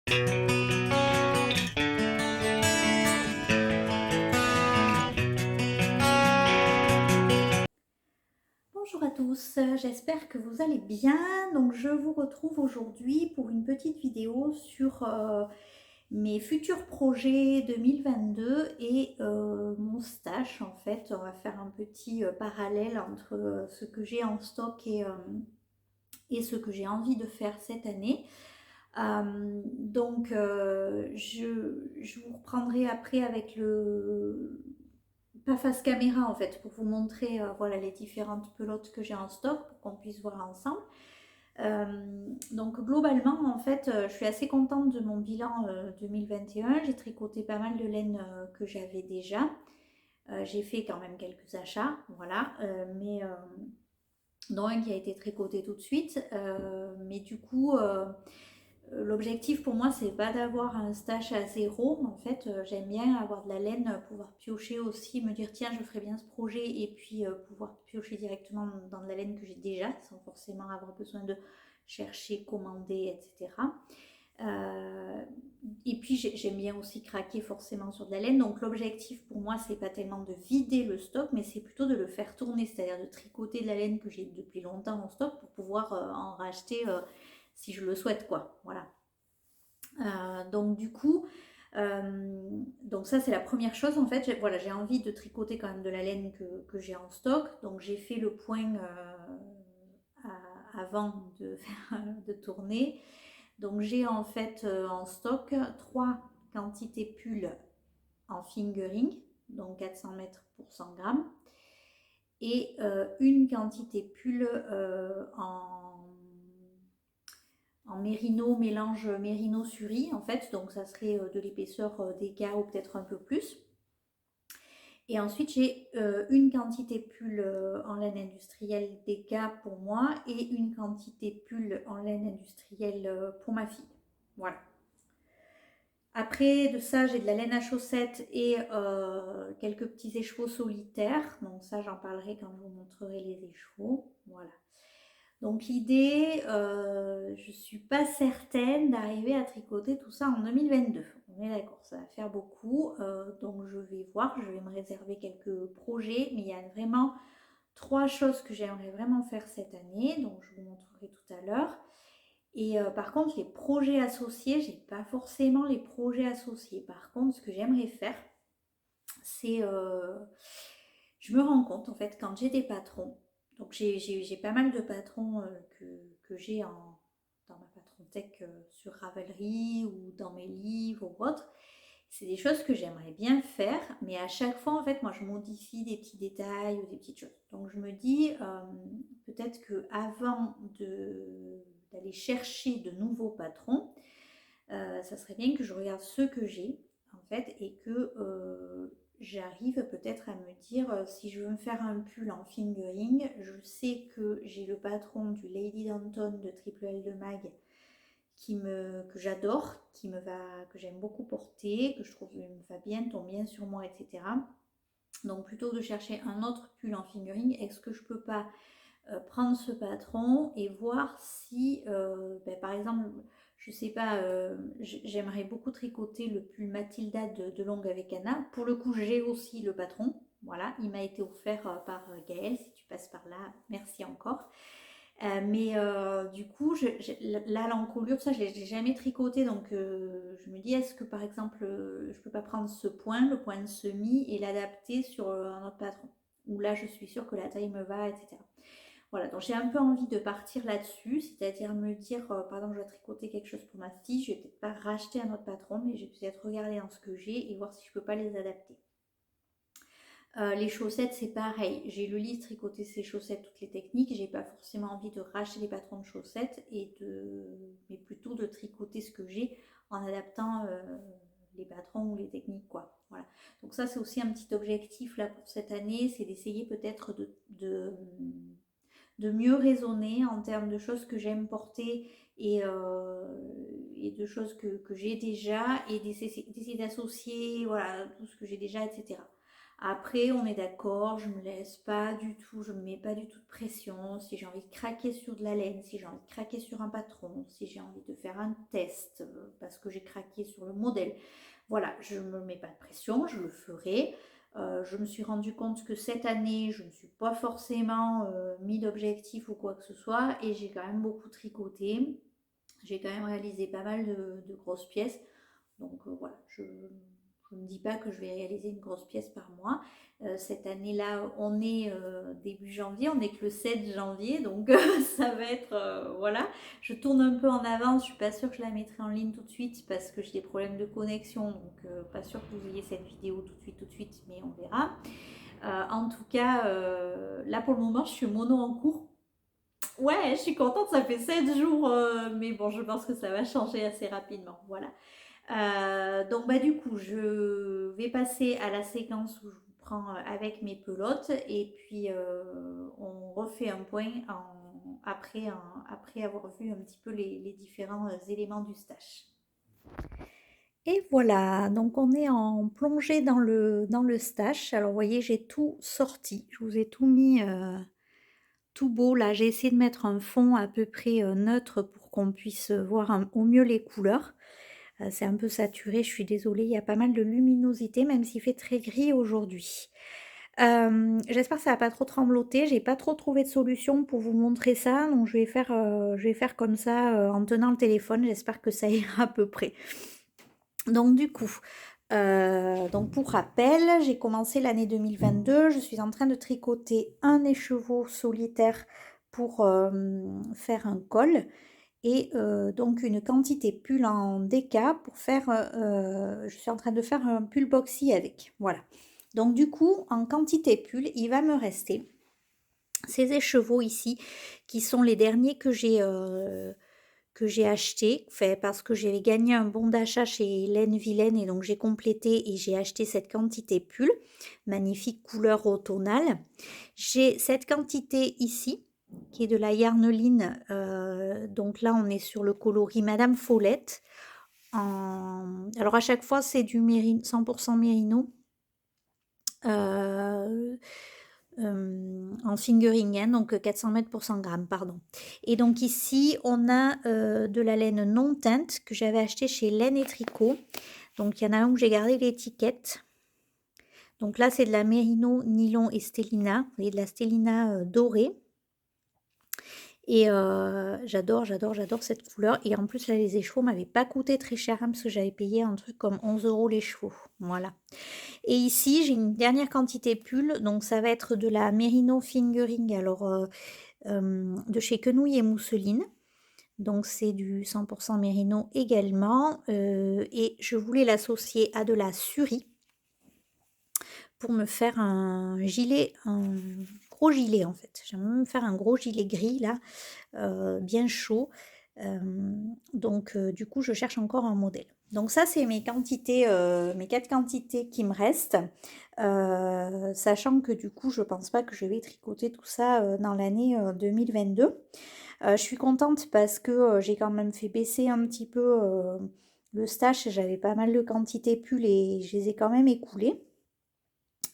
Bonjour à tous, j'espère que vous allez bien. Donc je vous retrouve aujourd'hui pour une petite vidéo sur mes futurs projets 2022 et mon stage en fait. On va faire un petit parallèle entre ce que j'ai en stock et ce que j'ai envie de faire cette année. Je vous reprendrai après avec le pas face caméra en fait pour vous montrer voilà les différentes pelotes que j'ai en stock pour qu'on puisse voir ensemble. Donc globalement en fait je suis assez contente de mon bilan 2021. J'ai tricoté pas mal de laine que j'avais déjà. J'ai fait quand même quelques achats, voilà, dont un qui a été tricoté tout de suite. Mais du coup l'objectif pour moi, c'est pas d'avoir un stash à zéro. En fait, j'aime bien avoir de la laine, pouvoir piocher aussi, me dire tiens, je ferais bien ce projet et puis pouvoir piocher directement dans de la laine que j'ai déjà, sans forcément avoir besoin de chercher, commander, etc. Euh, et puis j'aime bien aussi craquer forcément sur de la laine. Donc l'objectif pour moi, c'est pas tellement de vider le stock, mais c'est plutôt de le faire tourner, c'est-à-dire de tricoter de la laine que j'ai depuis longtemps en stock pour pouvoir en racheter si je le souhaite, quoi. Voilà. Donc du coup, donc ça c'est la première chose en fait. Voilà, j'ai envie de tricoter quand même de la laine que j'ai en stock. Donc j'ai fait le point avant de, de tourner. Donc j'ai en fait en stock 3 quantités pulls en fingering, donc 400 mètres pour 100 grammes, et une quantité pull en mérino, mélange mérino suri en fait, donc ça serait de l'épaisseur d'écart ou peut-être un peu plus. Et ensuite j'ai une quantité pull en laine industrielle d'écart pour moi et une quantité pull en laine industrielle pour ma fille. Voilà. Après de ça, j'ai de la laine à chaussettes et quelques petits écheveaux solitaires. Donc ça, j'en parlerai quand je vous montrerai les écheveaux. Voilà. Donc l'idée, je ne suis pas certaine d'arriver à tricoter tout ça en 2022. On est d'accord, ça va faire beaucoup. Donc je vais voir, je vais me réserver quelques projets, mais il y a vraiment 3 choses que j'aimerais vraiment faire cette année, donc je vous montrerai tout à l'heure. Et par contre, les projets associés, j'ai pas forcément les projets associés. Par contre, ce que j'aimerais faire, c'est, je me rends compte en fait quand j'ai des patrons, donc j'ai pas mal de patrons que j'ai dans ma patron tech sur Ravelry ou dans mes livres ou autres. C'est des choses que j'aimerais bien faire, mais à chaque fois en fait moi je modifie des petits détails ou des petites choses. Donc je me dis peut-être que avant d'aller chercher de nouveaux patrons, ça serait bien que je regarde ceux que j'ai en fait et que j'arrive peut-être à me dire si je veux me faire un pull en fingering, je sais que j'ai le patron du Lady Danton de Triple L de Mag que j'adore, que j'aime beaucoup porter, que je trouve me va bien, tombe bien sur moi, etc. Donc plutôt que de chercher un autre pull en fingering, est-ce que je peux pas prendre ce patron et voir si, par exemple, je sais pas, j'aimerais beaucoup tricoter le pull Mathilda de Longue avec Anna. Pour le coup, j'ai aussi le patron. Voilà, il m'a été offert par Gaëlle. Si tu passes par là, merci encore. Du coup, là, l'encolure, ça, je l'ai jamais tricoté. Donc, je me dis, est-ce que par exemple, je peux pas prendre ce point, le point de semis, et l'adapter sur un autre patron où là, je suis sûre que la taille me va, etc. Voilà, donc j'ai un peu envie de partir là-dessus, c'est-à-dire me dire, par exemple, je vais tricoter quelque chose pour ma fille, je vais peut-être pas racheter un autre patron, mais je vais peut-être regarder dans ce que j'ai et voir si je peux pas les adapter. Les chaussettes, c'est pareil. J'ai le livre tricoter ces chaussettes, toutes les techniques. J'ai pas forcément envie de racheter des patrons de chaussettes mais plutôt de tricoter ce que j'ai en adaptant les patrons ou les techniques, quoi. Voilà. Donc ça, c'est aussi un petit objectif là pour cette année, c'est d'essayer peut-être de mieux raisonner en termes de choses que j'aime porter et de choses que j'ai déjà et d'essayer d'associer voilà, tout ce que j'ai déjà, etc. Après, on est d'accord, je me laisse pas du tout, je me mets pas du tout de pression. Si j'ai envie de craquer sur de la laine, si j'ai envie de craquer sur un patron, si j'ai envie de faire un test parce que j'ai craqué sur le modèle, voilà, je ne me mets pas de pression, je le ferai. Je me suis rendu compte que cette année, je ne me suis pas forcément mis d'objectif ou quoi que ce soit et j'ai quand même beaucoup tricoté. J'ai quand même réalisé pas mal de grosses pièces. Donc voilà, je ne me dis pas que je vais réaliser une grosse pièce par mois. Cette année-là, on est début janvier, on n'est que le 7 janvier, donc ça va être, voilà. Je tourne un peu en avance, je suis pas sûre que je la mettrai en ligne tout de suite parce que j'ai des problèmes de connexion, donc pas sûre que vous ayez cette vidéo tout de suite, mais on verra. En tout cas, là pour le moment, je suis mono en cours. Ouais, je suis contente, ça fait 7 jours, mais bon, je pense que ça va changer assez rapidement. Voilà. Donc bah du coup, je vais passer à la séquence où je vous prends avec mes pelotes et puis on refait un point après avoir vu un petit peu les différents éléments du stash. Et voilà, donc on est en plongée dans le stash. Alors vous voyez, j'ai tout sorti, je vous ai tout mis tout beau là. J'ai essayé de mettre un fond à peu près neutre pour qu'on puisse voir au mieux les couleurs. C'est un peu saturé, je suis désolée, il y a pas mal de luminosité, même s'il fait très gris aujourd'hui. J'espère que ça va pas trop trembloter, j'ai pas trop trouvé de solution pour vous montrer ça, donc je vais faire comme ça en tenant le téléphone, j'espère que ça ira à peu près. Donc du coup, donc pour rappel, j'ai commencé l'année 2022, je suis en train de tricoter un écheveau solitaire pour faire un col et donc une quantité pull en déca pour faire, je suis en train de faire un pull boxy avec, voilà. Donc du coup, en quantité pull, il va me rester ces écheveaux ici, qui sont les derniers que j'ai achetés, fait parce que j'avais gagné un bon d'achat chez Laine Vilaine et donc j'ai complété et j'ai acheté cette quantité pull, magnifique couleur automnale. J'ai cette quantité ici, qui est de la Yarneline, donc là on est sur le coloris Madame Follette. Alors à chaque fois c'est du 100% mérino. En fingering, hein, donc 400 mètres pour 100 grammes, pardon. Et donc ici, on a de la laine non teinte que j'avais acheté chez Laine et Tricot. Donc il y en a un où j'ai gardé l'étiquette. Donc là, c'est de la Mérino, Nylon et Stellina. Vous voyez, de la Stellina dorée. Et j'adore cette couleur. Et en plus, là, les écheveaux m'avaient pas coûté très cher, hein, parce que j'avais payé un truc comme 11 € les chevaux. Voilà. Et ici, j'ai une dernière quantité pull. Donc, ça va être de la Merino Fingering, alors de chez Quenouille et Mousseline. Donc, c'est du 100% Merino également. Et je voulais l'associer à de la Suri pour me faire un gilet, un gros gilet en fait. J'aimerais me faire un gros gilet gris là, bien chaud. Donc du coup, je cherche encore un modèle. Donc ça, c'est mes quantités, mes 4 quantités qui me restent. Sachant que du coup, je pense pas que je vais tricoter tout ça dans l'année 2022. Je suis contente parce que j'ai quand même fait baisser un petit peu le stash. J'avais pas mal de quantités pull et je les ai quand même écoulées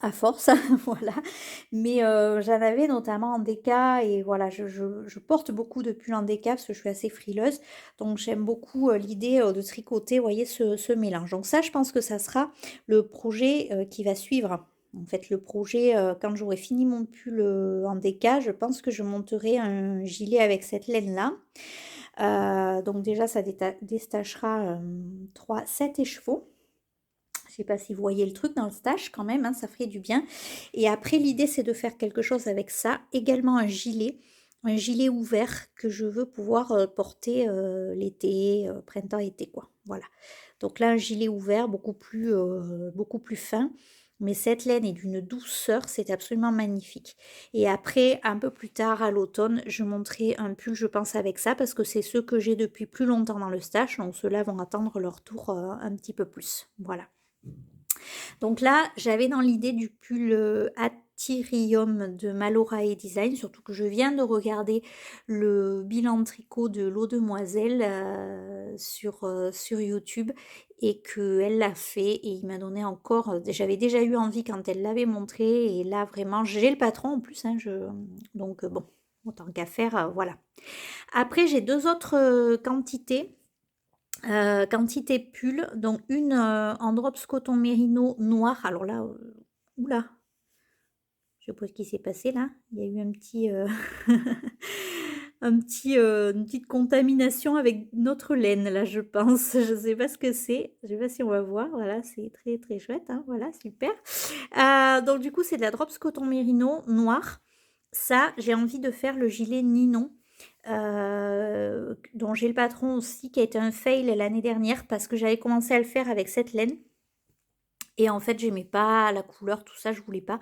à force, voilà. Mais j'en avais notamment en déca et voilà, je porte beaucoup de pulls en déca parce que je suis assez frileuse. Donc j'aime beaucoup l'idée de tricoter, vous voyez, ce mélange. Donc ça, je pense que ça sera le projet qui va suivre. En fait, le projet, quand j'aurai fini mon pull en déca, je pense que je monterai un gilet avec cette laine-là. Donc déjà, ça détachera 7 écheveaux. Je sais pas si vous voyez le truc dans le stash quand même, hein, ça ferait du bien. Et après, l'idée, c'est de faire quelque chose avec ça. Également un gilet ouvert que je veux pouvoir porter l'été, printemps-été, quoi. Voilà. Donc là, un gilet ouvert, beaucoup plus fin. Mais cette laine est d'une douceur, c'est absolument magnifique. Et après, un peu plus tard, à l'automne, je monterai un pull, je pense, avec ça, parce que c'est ceux que j'ai depuis plus longtemps dans le stash. Donc ceux-là vont attendre leur tour un petit peu plus. Voilà. Donc là, j'avais dans l'idée du pull Tyrium de Malorae Design, surtout que je viens de regarder le bilan de tricot de l'eau demoiselle sur YouTube et qu'elle l'a fait et il m'a donné encore, j'avais déjà eu envie quand elle l'avait montré et là vraiment j'ai le patron en plus, hein, donc bon, autant qu'à faire, voilà. Après j'ai deux autres quantités. Quantité pull, donc une en drops coton mérino noir. Alors là, oula, je sais pas ce qui s'est passé là. Il y a eu un petit, une petite contamination avec notre laine là, je pense. Je sais pas ce que c'est. Je sais pas si on va voir. Voilà, c'est très très chouette, hein. Voilà, super. Donc du coup, c'est de la drops coton mérino noir. Ça, j'ai envie de faire le gilet Ninon, dont j'ai le patron aussi, qui a été un fail l'année dernière parce que j'avais commencé à le faire avec cette laine. Et en fait, j'aimais pas la couleur, tout ça, je voulais pas.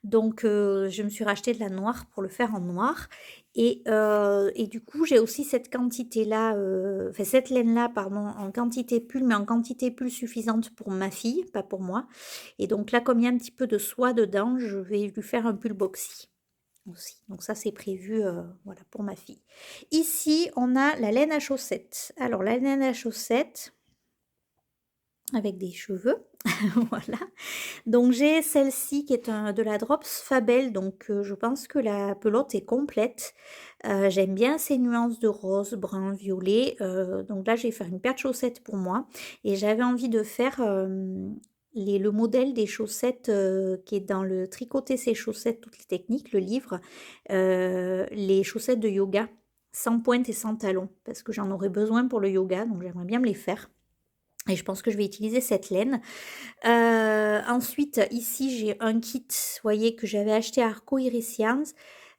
Donc, je me suis racheté de la noire pour le faire en noir. Et du coup, j'ai aussi cette quantité-là, enfin cette laine-là, pardon, en quantité pull, mais en quantité pull suffisante pour ma fille, pas pour moi. Et donc là, comme il y a un petit peu de soie dedans, je vais lui faire un pull boxy aussi. Donc ça, c'est prévu, voilà, pour ma fille. Ici, on a la laine à chaussettes. Alors, la laine à chaussettes avec des cheveux, voilà. Donc j'ai celle-ci qui est de la Drops Fabel, donc je pense que la pelote est complète. J'aime bien ces nuances de rose, brun, violet. Donc là, je vais faire une paire de chaussettes pour moi. Et j'avais envie de faire le modèle des chaussettes qui est dans le Tricoter ses chaussettes, toutes les techniques, le livre. Les chaussettes de yoga, sans pointe et sans talons, parce que j'en aurais besoin pour le yoga, donc j'aimerais bien me les faire. Et je pense que je vais utiliser cette laine. Ensuite, ici, j'ai un kit, vous voyez, que j'avais acheté à Arco Irisians,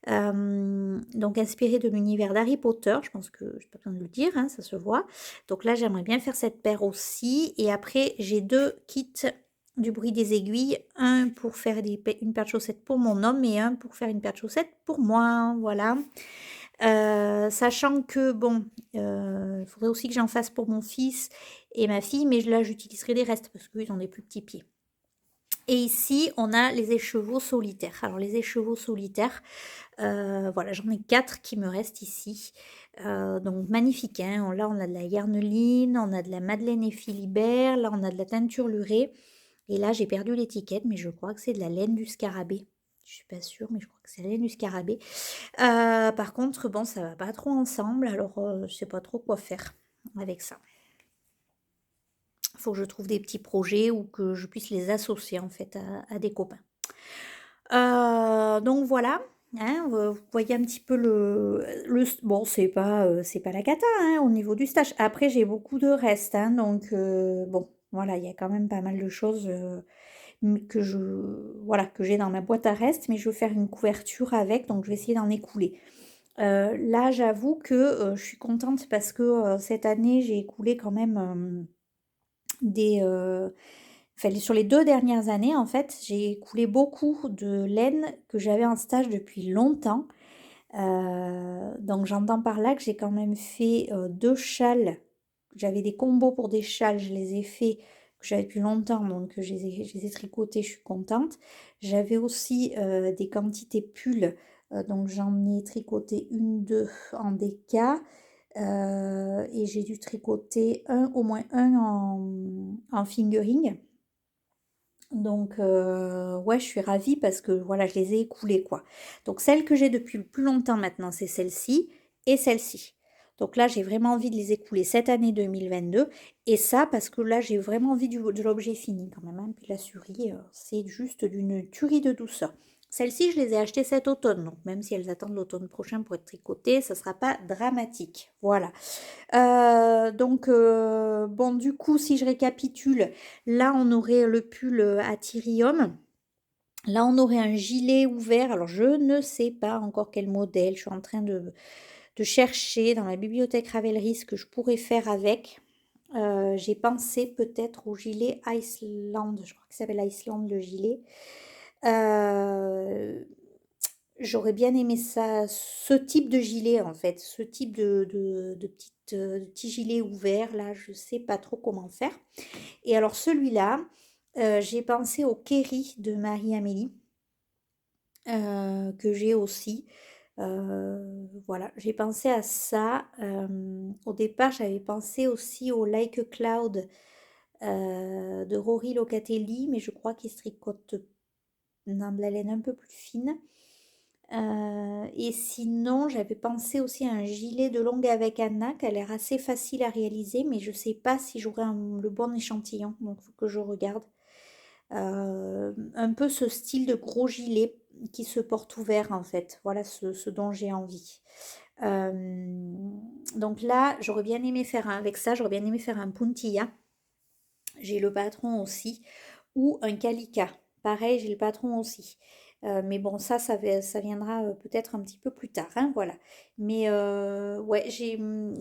donc inspiré de l'univers d'Harry Potter. Je pense que je n'ai pas besoin de le dire, hein, ça se voit. Donc là, j'aimerais bien faire cette paire aussi. Et après, j'ai deux kits du bruit des aiguilles. Un pour faire une paire de chaussettes pour mon homme et un pour faire une paire de chaussettes pour moi. Voilà. Sachant que, bon, il faudrait aussi que j'en fasse pour mon fils et ma fille, mais là, j'utiliserai des restes parce qu'ils ont des plus petits pieds. Et ici, on a les écheveaux solitaires. Alors, les écheveaux solitaires, voilà, j'en ai 4 qui me restent ici. Donc, magnifique, hein. Là, on a de la yarneline, on a de la Madeleine et Philibert, là, on a de la teinture lurée. Et là, j'ai perdu l'étiquette, mais je crois que c'est de la laine du scarabée. Je suis pas sûre, mais je crois que c'est la laine du scarabée. Par contre, bon, ça va pas trop ensemble, alors je sais pas trop quoi faire avec ça. Faut que je trouve des petits projets ou que je puisse les associer en fait à des copains. Donc voilà, hein, vous voyez un petit peu bon, c'est pas la cata, hein, au niveau du stage. Après, j'ai beaucoup de restes, hein, donc bon, voilà, il y a quand même pas mal de choses voilà, que j'ai dans ma boîte à restes, mais je veux faire une couverture avec, donc je vais essayer d'en écouler. Là, j'avoue que je suis contente parce que cette année, j'ai écoulé quand même enfin, sur les 2 dernières années, en fait, j'ai écoulé beaucoup de laine que j'avais en stage depuis longtemps. Donc j'entends par là que j'ai quand même fait 2 châles. J'avais des combos pour des châles, je les ai faits, que j'avais depuis longtemps, donc je les ai tricotés, je suis contente. J'avais aussi des quantités pulls, donc j'en ai tricoté une, deux en DK. Et j'ai dû tricoter au moins un en fingering. Donc ouais, je suis ravie parce que voilà, je les ai écoulées quoi. Donc celle que j'ai depuis le plus longtemps maintenant, c'est celle-ci et celle-ci. Donc là, j'ai vraiment envie de les écouler cette année 2022. Et ça, parce que là, j'ai vraiment envie de l'objet fini quand même, hein. Puis la surie, c'est juste d'une tuerie de douceur. Celles-ci, je les ai achetées cet automne. Donc même si elles attendent l'automne prochain pour être tricotées, ça ne sera pas dramatique. Voilà. Donc, bon, du coup, si je récapitule, là, on aurait le pull à Tyrium. Là, on aurait un gilet ouvert. Alors, je ne sais pas encore quel modèle. Je suis en train de chercher dans la bibliothèque Ravelry ce que je pourrais faire avec. J'ai pensé peut-être au gilet Iceland. Je crois que ça s'appelle Iceland le gilet. J'aurais bien aimé ça, ce type de gilet en fait, ce type de petit gilet ouvert là, je sais pas trop comment faire. Et alors celui-là, j'ai pensé au Kerry de Marie-Amélie. que j'ai aussi. Voilà, j'ai pensé à ça. Au départ, j'avais pensé aussi au Like Cloud de Rory Locatelli, mais je crois qu'il se tricote dans de la laine un peu plus fine. Et sinon, j'avais pensé aussi à un gilet de longue avec Anna qui a l'air assez facile à réaliser, mais je sais pas si j'aurai le bon échantillon, donc il faut que je regarde. Un peu ce style de gros gilet qui se porte ouvert en fait. Voilà ce dont j'ai envie. Euh, donc là, j'aurais bien aimé faire avec ça, j'aurais bien aimé faire un puntilla. J'ai le patron aussi. Ou un calica. Pareil, j'ai le patron aussi. Mais bon, ça viendra peut-être un petit peu plus tard, hein, voilà. Mais ouais,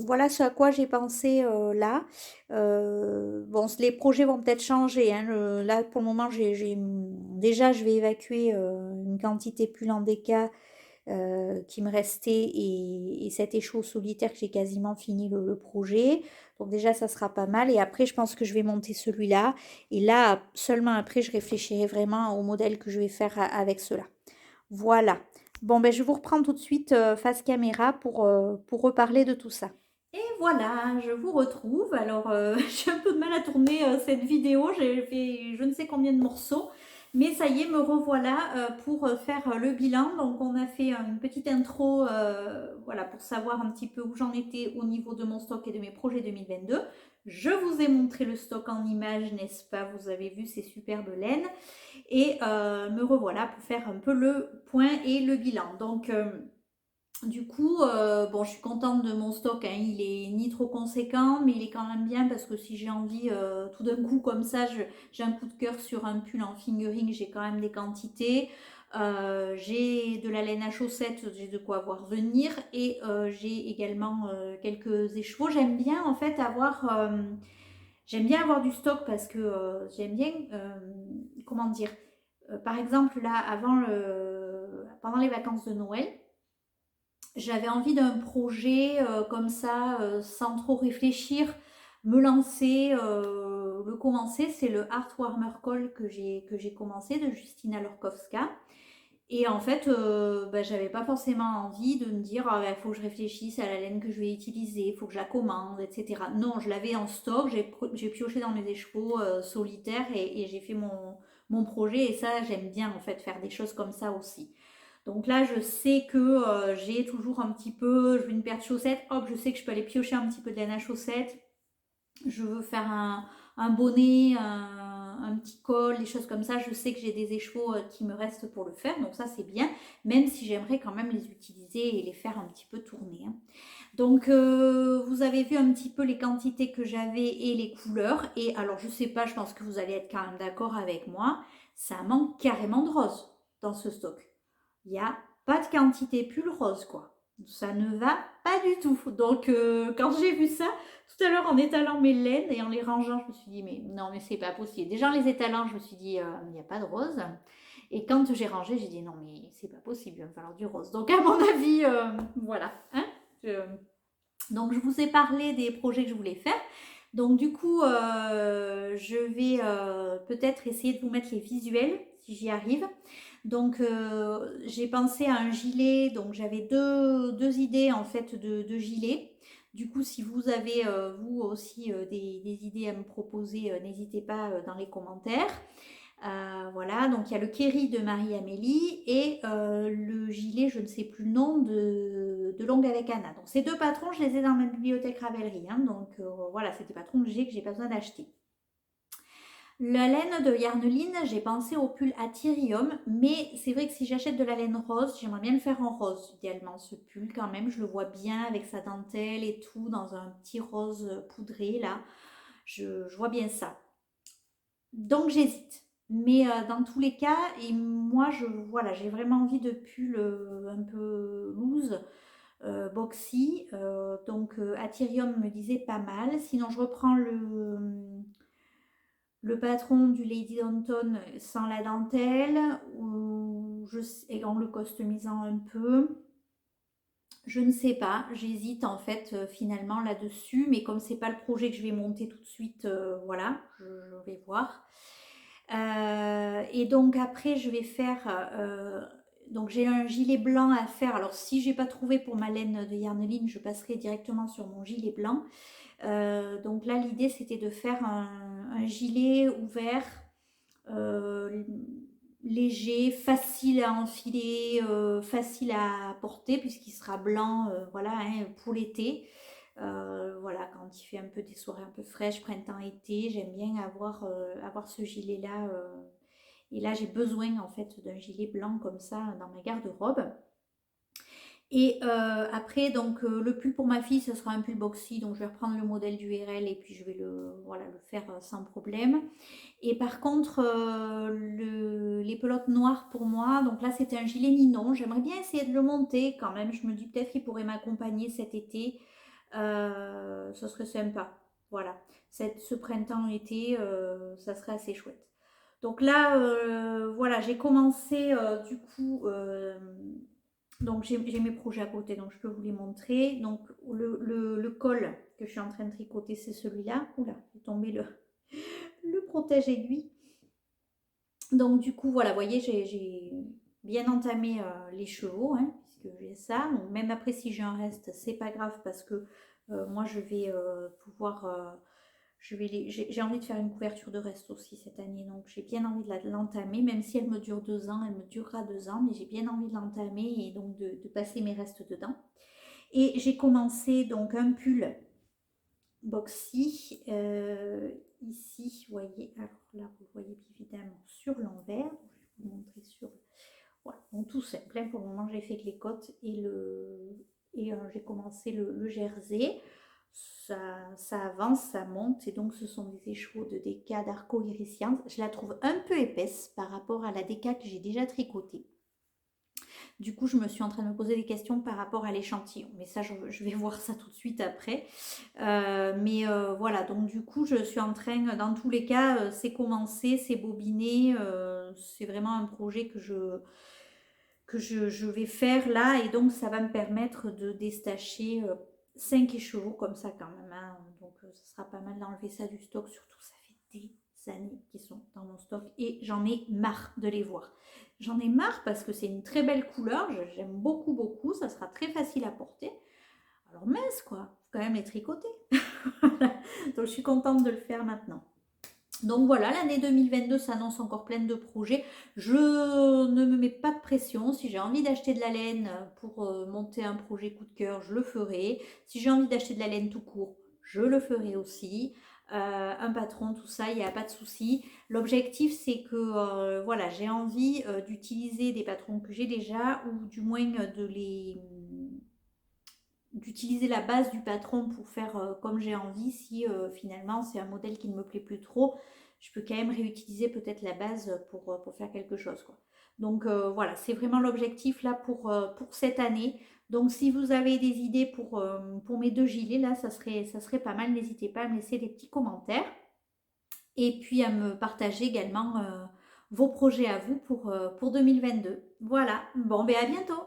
voilà ce à quoi j'ai pensé là. Bon, les projets vont peut-être changer, hein. Là, pour le moment, déjà, je vais évacuer une quantité plus en déca qui me restait et cet échaud solitaire que j'ai quasiment fini le projet. Donc déjà, ça sera pas mal. Et après, je pense que je vais monter celui-là. Et là, seulement après, je réfléchirai vraiment au modèle que je vais faire avec cela. Voilà. Bon, ben, je vous reprends tout de suite face caméra pour reparler de tout ça. Et voilà, je vous retrouve. Alors, j'ai un peu de mal à tourner cette vidéo. J'ai fait je ne sais combien de morceaux. Mais ça y est, me revoilà pour faire le bilan. Donc, on a fait une petite intro voilà, pour savoir un petit peu où j'en étais au niveau de mon stock et de mes projets 2022. Je vous ai montré le stock en images, n'est-ce pas? Vous avez vu ces superbes laines. Et me revoilà pour faire un peu le point et le bilan. Donc, du coup, bon, je suis contente de mon stock, hein. Il est ni trop conséquent, mais il est quand même bien parce que si j'ai envie, tout d'un coup, comme ça, j'ai un coup de cœur sur un pull en fingering, j'ai quand même des quantités. J'ai de la laine à chaussettes, j'ai de quoi voir venir. Et j'ai également quelques écheveaux. J'aime bien avoir du stock parce que j'aime bien, comment dire, par exemple, là, pendant les vacances de Noël, j'avais envie d'un projet comme ça, sans trop réfléchir, me lancer, le commencer. C'est le Art Warmer Call que j'ai commencé de Justina Lorkowska. Et en fait, bah, j'avais pas forcément envie de me dire, ah, il faut que je réfléchisse à la laine que je vais utiliser, il faut que je la commande, etc. Non, je l'avais en stock, j'ai pioché dans mes écheveaux solitaires et j'ai fait mon projet. Et ça, j'aime bien en fait faire des choses comme ça aussi. Donc là, je sais que j'ai toujours un petit peu, je veux une paire de chaussettes, hop, je sais que je peux aller piocher un petit peu de laine à chaussettes. Je veux faire un bonnet, un petit col, des choses comme ça. Je sais que j'ai des écheveaux qui me restent pour le faire, donc ça c'est bien, même si j'aimerais quand même les utiliser et les faire un petit peu tourner, hein. Donc vous avez vu un petit peu les quantités que j'avais et les couleurs. Et alors je sais pas, je pense que vous allez être quand même d'accord avec moi, ça manque carrément de rose dans ce stock. Il n'y a pas de quantité pull rose, quoi. Ça ne va pas du tout. Donc, quand j'ai vu ça, tout à l'heure en étalant mes laines et en les rangeant, je me suis dit, mais non, mais c'est pas possible. Déjà en les étalant, je me suis dit, il n'y a pas de rose. Et quand j'ai rangé, j'ai dit, non, mais c'est pas possible, il va me falloir du rose. Donc, à mon avis, voilà, hein. Donc, je vous ai parlé des projets que je voulais faire. Donc, du coup, je vais peut-être essayer de vous mettre les visuels, si j'y arrive. Donc, j'ai pensé à un gilet. Donc, j'avais deux idées en fait de gilets. Du coup, si vous avez vous aussi des idées à me proposer, n'hésitez pas dans les commentaires. Voilà, donc il y a le Kerry de Marie-Amélie et le gilet, je ne sais plus le nom, de Longue avec Anna. Donc ces deux patrons, je les ai dans ma bibliothèque Ravelry, hein. Donc voilà, c'est des patrons que j'ai pas besoin d'acheter. La laine de Yarneline, j'ai pensé au pull Atyrium, mais c'est vrai que si j'achète de la laine rose, j'aimerais bien le faire en rose, idéalement ce pull quand même. Je le vois bien avec sa dentelle et tout, dans un petit rose poudré là. Je vois bien ça. Donc j'hésite. Mais dans tous les cas, et moi, voilà, j'ai vraiment envie de pull un peu loose, boxy. Donc Atyrium me disait pas mal. Sinon, je reprends le patron du Lady Danton sans la dentelle, et en le customisant un peu. Je ne sais pas, j'hésite en fait finalement là-dessus, mais comme c'est pas le projet que je vais monter tout de suite, voilà, je vais voir. Et donc après, je vais faire donc j'ai un gilet blanc à faire. Alors si j'ai pas trouvé pour ma laine de Yarneline, je passerai directement sur mon gilet blanc. Donc là, l'idée, c'était de faire un gilet ouvert, euh, léger, facile à enfiler, facile à porter, puisqu'il sera blanc, voilà, hein, pour l'été. Voilà, quand il fait un peu des soirées un peu fraîches, printemps-été, j'aime bien avoir ce gilet-là. Et là, j'ai besoin en fait d'un gilet blanc comme ça dans ma garde-robe. Et après, donc le pull pour ma fille, ce sera un pull boxy, donc je vais reprendre le modèle du RL et puis je vais voilà, le faire sans problème. Et par contre, les pelotes noires pour moi, donc là c'était un gilet nylon, j'aimerais bien essayer de le monter quand même, je me dis peut-être qu'il pourrait m'accompagner cet été, ce serait sympa, voilà. Ce printemps-été, ça serait assez chouette. Donc là, voilà, j'ai commencé du coup donc j'ai mes projets à côté, donc je peux vous les montrer. Donc le col que je suis en train de tricoter, c'est celui-là. Oula, j'ai tombé le protège-aiguille. Donc du coup, voilà, vous voyez, j'ai bien entamé les chevaux, hein, puisque j'ai ça. Donc même après, si j'ai un reste, c'est pas grave parce que moi, je vais pouvoir... j'ai envie de faire une couverture de reste aussi cette année, donc j'ai bien envie de l'entamer, même si elle me dure 2 ans, elle me durera 2 ans, mais j'ai bien envie de l'entamer et donc de passer mes restes dedans. Et j'ai commencé donc un pull boxy, ici, vous voyez, alors là vous voyez évidemment sur l'envers, je vais vous montrer sur, voilà, donc tout simple, hein, pour le moment j'ai fait que les côtes et j'ai commencé le jersey. Ça avance, ça monte, et donc ce sont des écheveaux de déca d'Arco Irisien. Je la trouve un peu épaisse par rapport à la déca que j'ai déjà tricotée. Du coup, je me suis en train de me poser des questions par rapport à l'échantillon. Mais ça, je vais voir ça tout de suite après. Voilà, donc du coup, je suis en train, dans tous les cas, c'est commencé, c'est bobiné. C'est vraiment un projet que je vais faire là. Et donc, ça va me permettre de déstacher 5 écheveaux comme ça quand même, hein. Donc, ça sera pas mal d'enlever ça du stock. Surtout, ça fait des années qui sont dans mon stock et j'en ai marre de les voir. J'en ai marre parce que c'est une très belle couleur, j'aime beaucoup beaucoup, ça sera très facile à porter. Alors mince quoi, faut quand même les tricoter. Donc je suis contente de le faire maintenant. Donc voilà, l'année 2022 s'annonce encore pleine de projets. Je ne me mets pas de pression. Si j'ai envie d'acheter de la laine pour monter un projet coup de cœur, je le ferai. Si j'ai envie d'acheter de la laine tout court, je le ferai aussi. Un patron, tout ça, il n'y a pas de souci. L'objectif, c'est que voilà, j'ai envie d'utiliser des patrons que j'ai déjà ou du moins d'utiliser la base du patron pour faire comme j'ai envie. Si finalement c'est un modèle qui ne me plaît plus trop, je peux quand même réutiliser peut-être la base pour faire quelque chose, quoi. Donc voilà, c'est vraiment l'objectif là pour cette année. Donc si vous avez des idées pour mes 2 gilets, là, ça serait pas mal. N'hésitez pas à me laisser des petits commentaires. Et puis à me partager également vos projets à vous pour 2022. Voilà, bon, ben à bientôt.